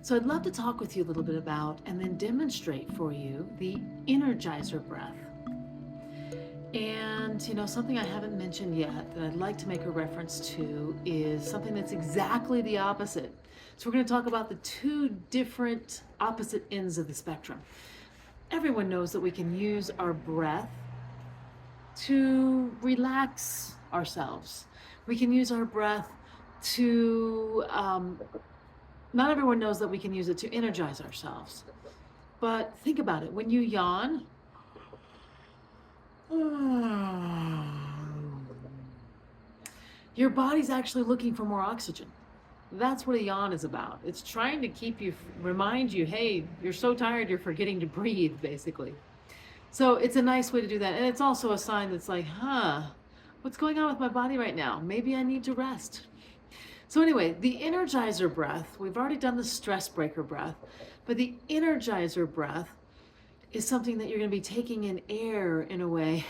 So I'd love to talk with you a little bit about and then demonstrate for you the Energizer breath. And something I haven't mentioned yet that I'd like to make a reference to is something that's exactly the opposite. So we're going to talk about the two different opposite ends of the spectrum. Everyone knows that we can use our breath to relax ourselves. We can use our breath to not everyone knows that we can use it to energize ourselves. But think about it. When you yawn, your body's actually looking for more oxygen. That's what a yawn is about. It's trying to keep you, remind you, hey, you're so tired, you're forgetting to breathe, basically. So it's a nice way to do that. And it's also a sign that's like, what's going on with my body right now? Maybe I need to rest. So anyway, the Energizer breath, we've already done the stress breaker breath, but the Energizer breath is something that you're going to be taking in air in a way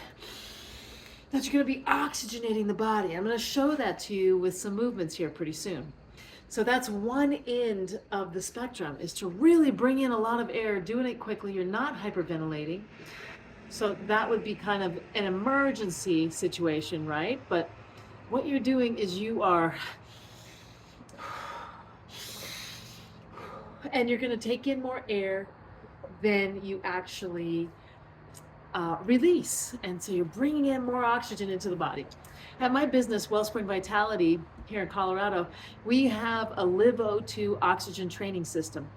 that you're going to be oxygenating the body. I'm going to show that to you with some movements here pretty soon. So that's one end of the spectrum, is to really bring in a lot of air, doing it quickly. You're not hyperventilating. So that would be kind of an emergency situation, right? But what you're doing is you are, and you're going to take in more air than you actually release. And so you're bringing in more oxygen into the body. At my business, Wellspring Vitality, here in Colorado, we have a Live O2 oxygen training system.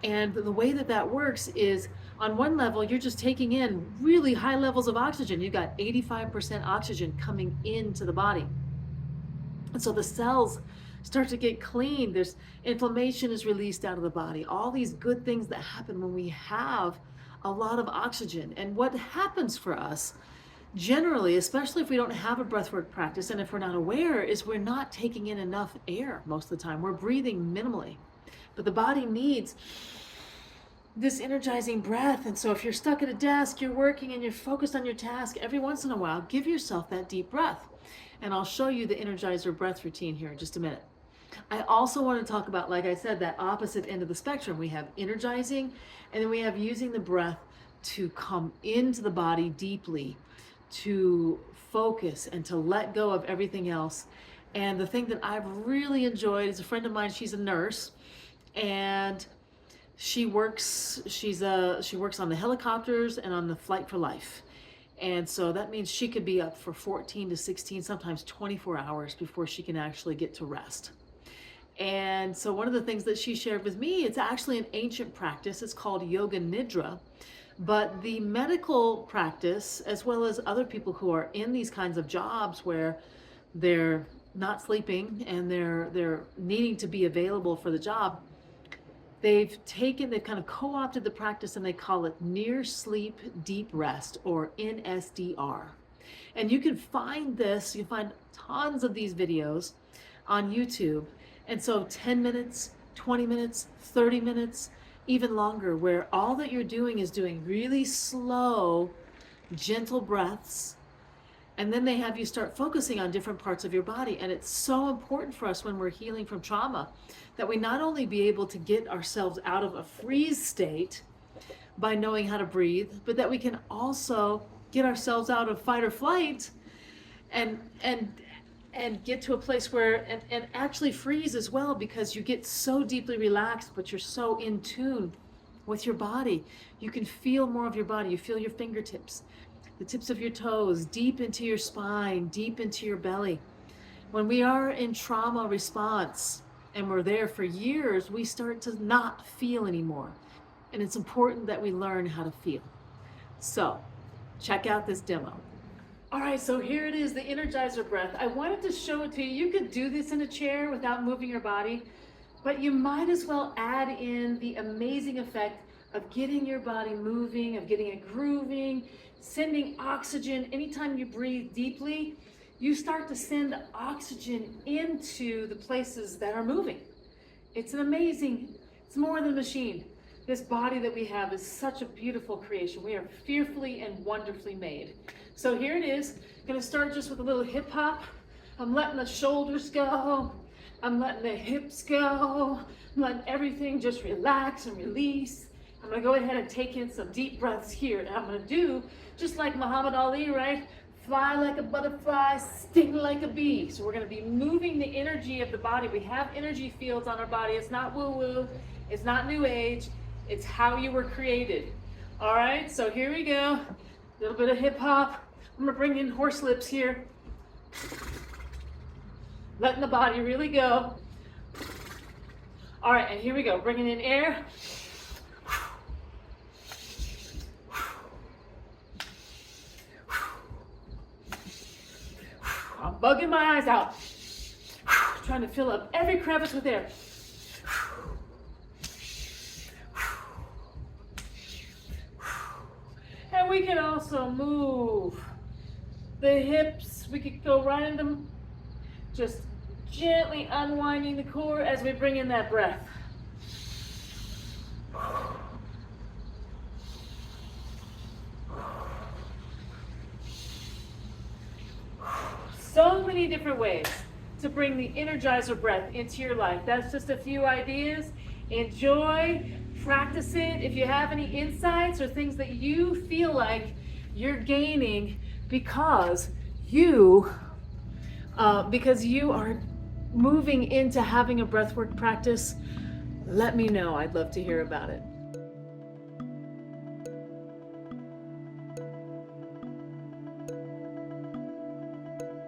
And the way that that works is, on one level, you're just taking in really high levels of oxygen. You've got 85% oxygen coming into the body. And so the cells start to get clean. There's inflammation is released out of the body. All these good things that happen when we have a lot of oxygen. And what happens for us generally, especially if we don't have a breathwork practice and if we're not aware, is we're not taking in enough air most of the time. We're breathing minimally. But the body needs this energizing breath. And so if you're stuck at a desk, you're working and you're focused on your task, every once in a while, give yourself that deep breath. And I'll show you the Energizer breath routine here in just a minute. I also want to talk about, like I said, that opposite end of the spectrum. We have energizing, and then we have using the breath to come into the body deeply, to focus and to let go of everything else. And the thing that I've really enjoyed is a friend of mine, she's a nurse, and she works on the helicopters and on the Flight for Life. And so that means she could be up for 14 to 16, sometimes 24 hours before she can actually get to rest. And so one of the things that she shared with me, it's actually an ancient practice. It's called Yoga Nidra. But the medical practice, as well as other people who are in these kinds of jobs where they're not sleeping and they're needing to be available for the job, they've kind of co-opted the practice, and they call it near sleep deep rest, or NSDR. And you can find this, you find tons of these videos on YouTube. And so 10 minutes, 20 minutes, 30 minutes, even longer, where all that you're doing is doing really slow, gentle breaths. And then they have you start focusing on different parts of your body. And it's so important for us when we're healing from trauma that we not only be able to get ourselves out of a freeze state by knowing how to breathe, but that we can also get ourselves out of fight or flight and get to a place where, and actually freeze as well, because you get so deeply relaxed, but you're so in tune with your body. You can feel more of your body. You feel your fingertips, the tips of your toes, deep into your spine, deep into your belly. When we are in trauma response and we're there for years, we start to not feel anymore. And it's important that we learn how to feel. So check out this demo. All right, so here it is, the Energizer breath. I wanted to show it to you. You could do this in a chair without moving your body, but you might as well add in the amazing effect of getting your body moving, of getting it grooving, sending oxygen. Anytime you breathe deeply, you start to send oxygen into the places that are moving. It's more than a machine. This body that we have is such a beautiful creation. We are fearfully and wonderfully made. So here it is. I'm gonna start just with a little hip hop. I'm letting the shoulders go. I'm letting the hips go. I'm letting everything just relax and release. I'm gonna go ahead and take in some deep breaths here. And I'm gonna do just like Muhammad Ali, right? Fly like a butterfly, sting like a bee. So we're gonna be moving the energy of the body. We have energy fields on our body. It's not woo-woo, it's not new age, it's how you were created. All right, so here we go. A little bit of hip hop. I'm gonna bring in horse lips here. Letting the body really go. All right, and here we go, bringing in air. I'm bugging my eyes out. Trying to fill up every crevice with air. And we can also move the hips. We could go right into just gently unwinding the core as we bring in that breath. So many different ways to bring the Energizer breath into your life. That's just a few ideas. Enjoy, practice it. If you have any insights or things that you feel like you're gaining because you are moving into having a breathwork practice, let me know. I'd love to hear about it.